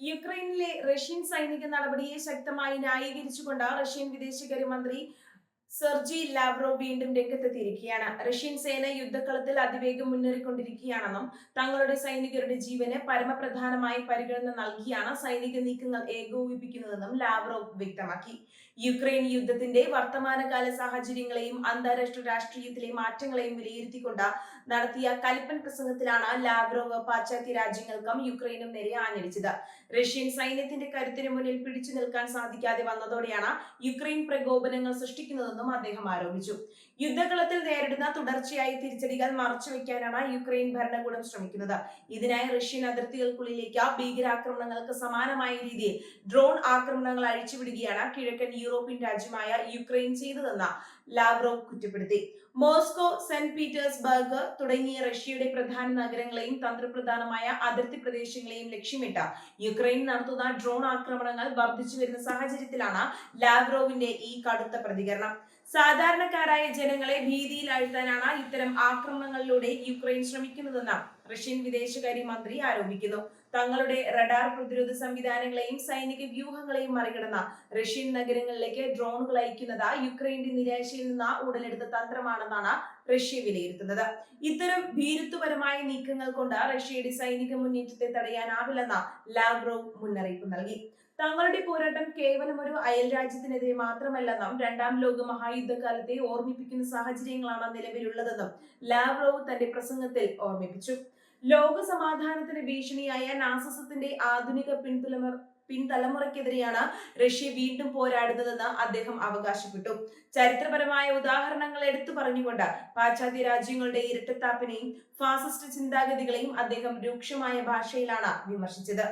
യുക്രൈനിലെ റഷ്യൻ സൈനിക നടപടിയെ ശക്തമായി ന്യായീകരിച്ചുകൊണ്ട് റഷ്യൻ വിദേശകാര്യമന്ത്രി സെർജി ലാവ്റോവ് വീണ്ടും രംഗത്തെത്തിയിരിക്കുകയാണ്. റഷ്യൻ സേന യുദ്ധക്കളത്തിൽ അതിവേഗം മുന്നേറിക്കൊണ്ടിരിക്കുകയാണെന്നും തങ്ങളുടെ സൈനികരുടെ ജീവന് പരമപ്രധാനമായി പരിഗണന നൽകിയാണ് സൈനിക നീക്കങ്ങൾ ഏകോപിപ്പിക്കുന്നതെന്നും ലാവ്റോവ് വ്യക്തമാക്കി. യുക്രൈൻ യുദ്ധത്തിന്റെ വർത്തമാനകാല സാഹചര്യങ്ങളെയും അന്താരാഷ്ട്ര രാഷ്ട്രീയത്തിലെ മാറ്റങ്ങളെയും വിലയിരുത്തിക്കൊണ്ട് നടത്തിയ കലിപ്പൻ പ്രസംഗത്തിലാണ് ലാവ്റോവ് പാശ്ചാത്യ രാജ്യങ്ങൾക്കും യുക്രൈനും നേരെ ആഞ്ഞടിച്ചത്. റഷ്യൻ സൈന്യത്തിന്റെ കരുത്തിന് മുന്നിൽ പിടിച്ചു നിൽക്കാൻ സാധിക്കാതെ വന്നതോടെയാണ് യുക്രൈൻ പ്രകോപനങ്ങൾ സൃഷ്ടിക്കുന്നതെന്നും അദ്ദേഹം ആരോപിച്ചു. യുദ്ധകളത്തിൽ നേരിടുന്ന തുടർച്ചയായ തിരിച്ചടികൾ മറച്ചുവെക്കാനാണ് യുക്രൈൻ ഭരണകൂടം ശ്രമിക്കുന്നത്. ഇതിനായി റഷ്യൻ അതിർത്തികൾക്കുള്ളിലേക്ക് ഭീകരാക്രമണങ്ങൾക്ക് സമാനമായ രീതിയിൽ ഡ്രോൺ ആക്രമണങ്ങൾ അഴിച്ചുവിടുകയാണ് കിഴക്കൻ യൂറോപ്യൻ രാജ്യമായ യുക്രൈൻ ചെയ്തതെന്ന് ലാവ്റോവ് കുറ്റപ്പെടുത്തി. മോസ്കോ, സെന്റ് പീറ്റേഴ്സ്ബർഗ് തുടങ്ങിയ റഷ്യയുടെ പ്രധാന നഗരങ്ങളെയും തന്ത്രപ്രധാനമായ അതിർത്തി പ്രദേശങ്ങളെയും ലക്ഷ്യമിട്ട് യുക്രൈൻ നടത്തുന്ന ഡ്രോൺ ആക്രമണങ്ങൾ വർദ്ധിച്ചു വരുന്ന സാഹചര്യത്തിലാണ് ലാവ്റോവിന്റെ ഈ കടുത്ത പ്രതികരണം. സാധാരണക്കാരായ ജനങ്ങളെ ഭീതിയിലാഴ്ത്താനാണ് ഇത്തരം ആക്രമണങ്ങളിലൂടെ യുക്രൈൻ ശ്രമിക്കുന്നതെന്ന് റഷ്യൻ വിദേശകാര്യ മന്ത്രി ആരോപിക്കുന്നു. തങ്ങളുടെ റഡാർ പ്രതിരോധ സംവിധാനങ്ങളെയും സൈനിക വ്യൂഹങ്ങളെയും മറികടന്ന റഷ്യൻ നഗരങ്ങളിലേക്ക് ഡ്രോണുകൾ അയക്കുന്നത് യുക്രൈന്റെ നിരാശയിൽ നിന്ന് ഉടലെടുത്ത തന്ത്രമാണെന്നാണ് റഷ്യ വിലയിരുത്തുന്നത്. ഇത്തരം ഭീരുത്വപരമായ നീക്കങ്ങൾ കൊണ്ട് റഷ്യയുടെ സൈനിക മുന്നേറ്റത്തെ തടയാനാവില്ലെന്ന് ലാവ്റോവ് മുന്നറിയിപ്പ് നൽകി. തങ്ങളുടെ പോരാട്ടം കേവലം ഒരു അയൽ രാജ്യത്തിനെതിരെ മാത്രമല്ലെന്നും രണ്ടാം ലോക മഹായുദ്ധകാലത്തെ ഓർമ്മിപ്പിക്കുന്ന സാഹചര്യങ്ങളാണ് നിലവിലുള്ളതെന്നും ലാവ്റോവ് തന്റെ പ്രസംഗത്തിൽ ഓർമ്മിപ്പിച്ചു. ലോക സമാധാനത്തിന് ഭീഷണിയായ നാസിസത്തിന്റെ ആധുനിക പിൻതലമുറയ്ക്കെതിരെയാണ് റഷ്യ വീണ്ടും പോരാടുന്നതെന്ന് അദ്ദേഹം അവകാശപ്പെട്ടു. ചരിത്രപരമായ ഉദാഹരണങ്ങൾ എടുത്തു പറഞ്ഞുകൊണ്ട് പാശ്ചാത്യ രാജ്യങ്ങളുടെ ഇരട്ടത്താപ്പിനെയും ഫാസിസ്റ്റ് ചിന്താഗതികളെയും അദ്ദേഹം രൂക്ഷമായ ഭാഷയിലാണ് വിമർശിച്ചത്.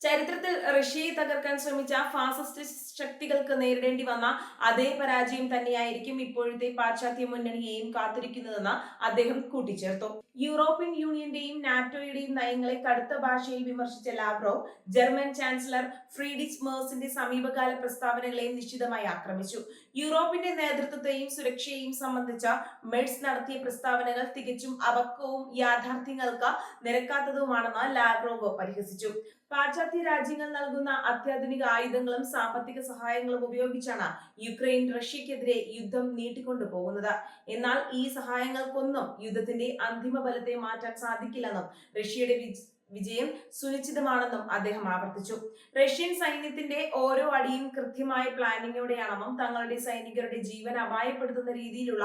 ചരിത്രത്തിൽ റഷ്യയെ തകർക്കാൻ ശ്രമിച്ച ഫാസിസ്റ്റ് ശക്തികൾക്ക് നേരിടേണ്ടി വന്ന അതേ പരാജയം തന്നെയായിരിക്കും ഇപ്പോഴത്തെ പാശ്ചാത്യ മുന്നണിയെയും കാത്തിരിക്കുന്നതെന്ന് അദ്ദേഹം കൂട്ടിച്ചേർത്തു. യൂറോപ്യൻ യൂണിയന്റെയും നാറ്റോയുടെയും നയങ്ങളെ കടുത്ത ഭാഷയിൽ വിമർശിച്ച ലാവ്റോവ് ജർമ്മൻ ചാൻസലർ ഫ്രീഡ്രിച്ച് മേഴ്സിന്റെ സമീപകാല പ്രസ്താവനകളെയും നിശ്ചിതമായി ആക്രമിച്ചു. യൂറോപ്പിന്റെ നേതൃത്വത്തെയും സുരക്ഷയെയും സംബന്ധിച്ച മെഴ്സ് നടത്തിയ പ്രസ്താവനകൾ തികച്ചും അപക്വവും യാഥാർത്ഥ്യങ്ങൾക്ക് നിരക്കാത്തതുമാണെന്ന് ലാവ്റോവ് പരിഹസിച്ചു. പാശ്ചാത്യ രാജ്യങ്ങൾ നൽകുന്ന അത്യാധുനിക ആയുധങ്ങളും സാമ്പത്തിക സഹായങ്ങളും ഉപയോഗിച്ചാണ് യുക്രൈൻ റഷ്യക്കെതിരെ യുദ്ധം നീട്ടിക്കൊണ്ടുപോകുന്നത്. എന്നാൽ ഈ സഹായങ്ങൾക്കൊന്നും യുദ്ധത്തിന്റെ അന്തിമ ഫലത്തെ മാറ്റാൻ സാധിക്കില്ലെന്നും റഷ്യയുടെ വിജയം സുനിശ്ചിതമാണെന്നും അദ്ദേഹം ആവർത്തിച്ചു. റഷ്യൻ സൈന്യത്തിന്റെ ഓരോ അടിയും കൃത്യമായ പ്ലാനിങ്ങോടെയാണെന്നും തങ്ങളുടെ സൈനികരുടെ ജീവൻ അപായപ്പെടുത്തുന്ന രീതിയിലുള്ള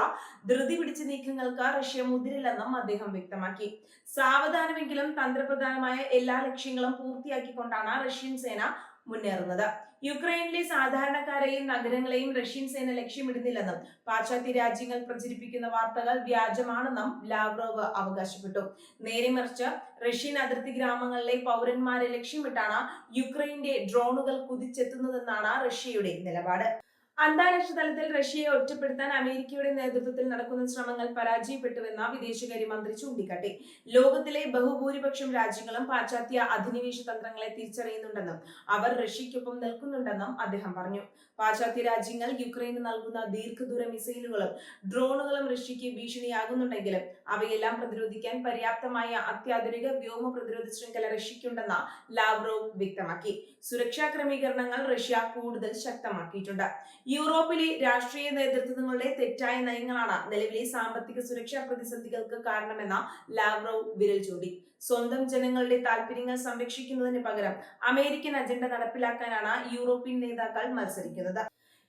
ധൃതി പിടിച്ച നീക്കങ്ങൾക്ക് റഷ്യ മുതിരില്ലെന്നും അദ്ദേഹം വ്യക്തമാക്കി. സാവധാനമെങ്കിലും തന്ത്രപ്രധാനമായ എല്ലാ ലക്ഷ്യങ്ങളും പൂർത്തിയാക്കിക്കൊണ്ടാണ് റഷ്യൻ സേന മുന്നേറുന്നത്. യുക്രൈനിലെ സാധാരണക്കാരെയും നഗരങ്ങളെയും റഷ്യൻ സേന ലക്ഷ്യമിടുന്നില്ലെന്നും പാശ്ചാത്യ രാജ്യങ്ങൾ പ്രചരിപ്പിക്കുന്ന വാർത്തകൾ വ്യാജമാണെന്നും ലാവ്റോവ് അവകാശപ്പെട്ടു. നേരെ മറിച്ച് റഷ്യൻ അതിർത്തി ഗ്രാമങ്ങളിലെ പൗരന്മാരെ ലക്ഷ്യമിട്ടാണ് യുക്രൈന്റെ ഡ്രോണുകൾ കുതിച്ചെത്തുന്നതെന്നാണ് റഷ്യയുടെ നിലപാട്. അന്താരാഷ്ട്ര തലത്തിൽ റഷ്യയെ ഒറ്റപ്പെടുത്താൻ അമേരിക്കയുടെ നേതൃത്വത്തിൽ നടക്കുന്ന ശ്രമങ്ങൾ പരാജയപ്പെട്ടുവെന്ന് വിദേശകാര്യമന്ത്രി ചൂണ്ടിക്കാട്ടി. ലോകത്തിലെ ബഹുഭൂരിപക്ഷം രാജ്യങ്ങളും പാശ്ചാത്യ അധിനിവേശ തന്ത്രങ്ങളെ തിരിച്ചറിയുന്നുണ്ടെന്നും അവർ റഷ്യയ്ക്കൊപ്പം നിൽക്കുന്നുണ്ടെന്നും അദ്ദേഹം പറഞ്ഞു. പാശ്ചാത്യ രാജ്യങ്ങൾ യുക്രൈന് നൽകുന്ന ദീർഘദൂര മിസൈലുകളും ഡ്രോണുകളും റഷ്യയ്ക്ക് ഭീഷണിയാകുന്നുണ്ടെങ്കിലും അവയെല്ലാം പ്രതിരോധിക്കാൻ പര്യാപ്തമായ അത്യാധുനിക വ്യോമ പ്രതിരോധ ശൃംഖല റഷ്യയ്ക്കുണ്ടെന്ന് ലാവ്റോവ് വ്യക്തമാക്കി. സുരക്ഷാ ക്രമീകരണങ്ങൾ റഷ്യ കൂടുതൽ ശക്തമാക്കിയിട്ടുണ്ട്. യൂറോപ്പിലെ രാഷ്ട്രീയ നേതൃത്വങ്ങളുടെ തെറ്റായ നയങ്ങളാണ് നിലവിലെ സാമ്പത്തിക സുരക്ഷാ പ്രതിസന്ധികൾക്ക് കാരണമെന്ന ലാവ്റോവ് വിരൽ ചൂണ്ടി. സ്വന്തം ജനങ്ങളുടെ താൽപര്യങ്ങൾ സംരക്ഷിക്കുന്നതിന് പകരം അമേരിക്കൻ അജണ്ട നടപ്പിലാക്കാനാണ് യൂറോപ്യൻ നേതാക്കൾ മത്സരിക്കുന്നത്.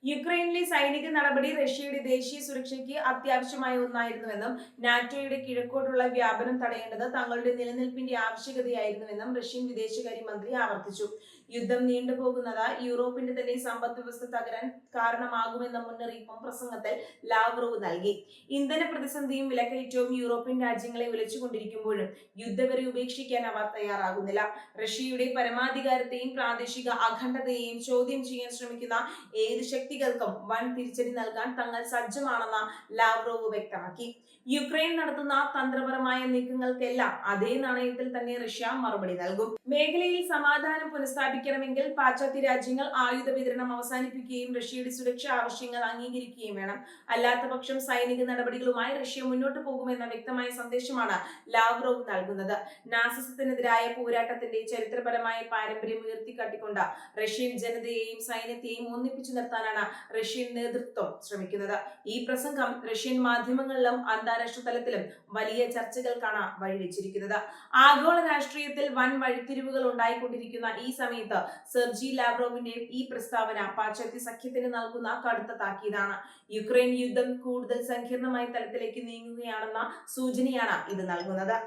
യുക്രൈനിലെ സൈനിക നടപടി റഷ്യയുടെ ദേശീയ സുരക്ഷയ്ക്ക് അത്യാവശ്യമായ ഒന്നായിരുന്നുവെന്നും നാറ്റോയുടെ കിഴക്കോട്ടുള്ള വ്യാപനം തടയേണ്ടത് തങ്ങളുടെ നിലനിൽപ്പിന്റെ ആവശ്യകതയായിരുന്നുവെന്നും റഷ്യൻ വിദേശകാര്യ മന്ത്രി ആവർത്തിച്ചു. യുദ്ധം നീണ്ടുപോകുന്നത് യൂറോപ്പിന്റെ തന്നെ സമ്പദ് വ്യവസ്ഥ തകരാൻ കാരണമാകുമെന്ന മുന്നറിയിപ്പും പ്രസംഗത്തിൽ ലാവ്റോവ് നൽകി. ഇന്ധന പ്രതിസന്ധിയും വിലക്കയറ്റവും യൂറോപ്യൻ രാജ്യങ്ങളെ ഉലച്ചുകൊണ്ടിരിക്കുമ്പോഴും യുദ്ധവരെ ഉപേക്ഷിക്കാൻ അവർ തയ്യാറാകുന്നില്ല. റഷ്യയുടെ പരമാധികാരത്തെയും പ്രാദേശിക അഖണ്ഡതയെയും ചോദ്യം ചെയ്യാൻ ശ്രമിക്കുന്ന ഏത് ശക്തികൾക്കും വൻ തിരിച്ചടി നൽകാൻ തങ്ങൾ സജ്ജമാണെന്ന് ലാവ്റോവ് വ്യക്തമാക്കി. യുക്രൈൻ നടത്തുന്ന തന്ത്രപരമായ നീക്കങ്ങൾക്കെല്ലാം അതേ നാണയത്തിൽ തന്നെ റഷ്യ മറുപടി നൽകും. മേഖലയിൽ സമാധാനം പുനഃസ്ഥാപിക്കണമെങ്കിൽ പാശ്ചാത്യ രാജ്യങ്ങൾ ആയുധ വിതരണം അവസാനിപ്പിക്കുകയും റഷ്യയുടെ സുരക്ഷാ ആവശ്യങ്ങൾ അംഗീകരിക്കുകയും വേണം. അല്ലാത്തപക്ഷം സൈനിക നടപടികളുമായി റഷ്യ മുന്നോട്ട് പോകുമെന്ന വ്യക്തമായ സന്ദേശമാണ് ലാവ്റോവ് നൽകുന്നത്. നാസിസത്തിനെതിരായ പോരാട്ടത്തിന്റെ ചരിത്രപരമായ പാരമ്പര്യം ഉയർത്തിക്കാട്ടിക്കൊണ്ട് റഷ്യൻ ജനതയെയും സൈന്യത്തെയും ഒന്നിപ്പിച്ചു നിർത്താനാണ് റഷ്യൻ നേതൃത്വം ശ്രമിക്കുന്നത്. ഈ പ്രസംഗം റഷ്യൻ മാധ്യമങ്ങളിലും അന്താരാഷ്ട്ര തലത്തിലും വലിയ ചർച്ചകൾക്കാണ് വഴിവെച്ചിരിക്കുന്നത്. ആഗോള രാഷ്ട്രീയത്തിൽ വൻ വഴിത്തിരിവുകൾ ഉണ്ടായിക്കൊണ്ടിരിക്കുന്ന ഈ സമയത്ത് സെർജി ലാവ്റോവിന്റെ ഈ പ്രസ്താവന പാശ്ചാത്യ സഖ്യത്തിന് നൽകുന്ന കടുത്ത താക്കീതാണ്. യുക്രൈൻ യുദ്ധം കൂടുതൽ സങ്കീർണമായ തലത്തിലേക്ക് നീങ്ങുകയാണെന്ന സൂചനയാണ് ഇത് നൽകുന്നത്.